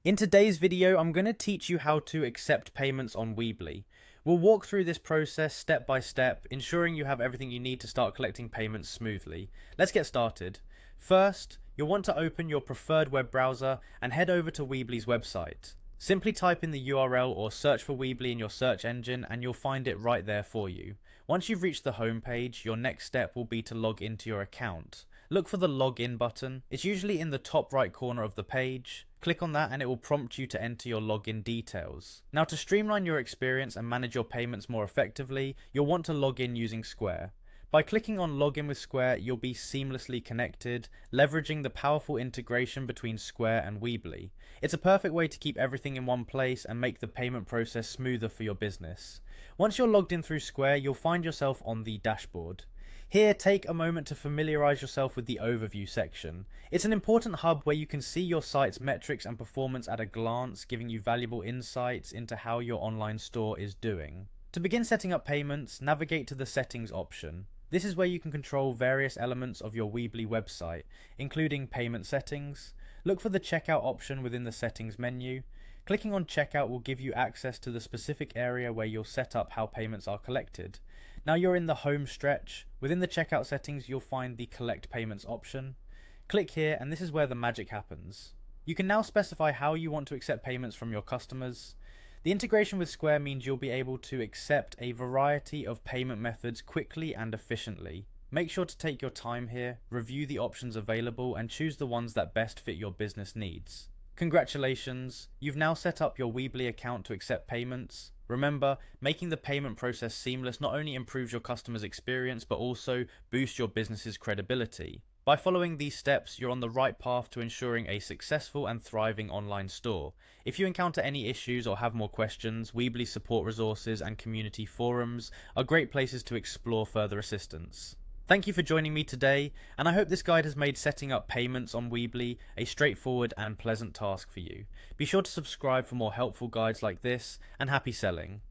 In today's video, I'm going to teach you how to accept payments on Weebly. We'll walk through this process step by step, ensuring you have everything you need to start collecting payments smoothly. Let's get started. First, you'll want to open your preferred web browser and head over to Weebly's website. Simply type in the URL or search for Weebly in your search engine and you'll find it right there for you. Once you've reached the home page, your next step will be to log into your account. Look for the login button. It's usually in the top right corner of the page. Click on that and it will prompt you to enter your login details. Now, to streamline your experience and manage your payments more effectively, you'll want to log in using Square. By clicking on Login with Square, you'll be seamlessly connected, leveraging the powerful integration between Square and Weebly. It's a perfect way to keep everything in one place and make the payment process smoother for your business. Once you're logged in through Square, you'll find yourself on the dashboard. Here, take a moment to familiarize yourself with the overview section. It's an important hub where you can see your site's metrics and performance at a glance, giving you valuable insights into how your online store is doing. To begin setting up payments, navigate to the Settings option. This is where you can control various elements of your Weebly website, including payment settings. Look for the checkout option within the settings menu. Clicking on checkout will give you access to the specific area where you'll set up how payments are collected. Now you're in the home stretch. Within the checkout settings, you'll find the collect payments option. Click here and this is where the magic happens. You can now specify how you want to accept payments from your customers. The integration with Square means you'll be able to accept a variety of payment methods quickly and efficiently. Make sure to take your time here, review the options available, and choose the ones that best fit your business needs. Congratulations, you've now set up your Weebly account to accept payments. Remember, making the payment process seamless not only improves your customer's experience, but also boosts your business's credibility. By following these steps, you're on the right path to ensuring a successful and thriving online store. If you encounter any issues or have more questions, Weebly support resources and community forums are great places to explore further assistance. Thank you for joining me today, and I hope this guide has made setting up payments on Weebly a straightforward and pleasant task for you. Be sure to subscribe for more helpful guides like this, and happy selling!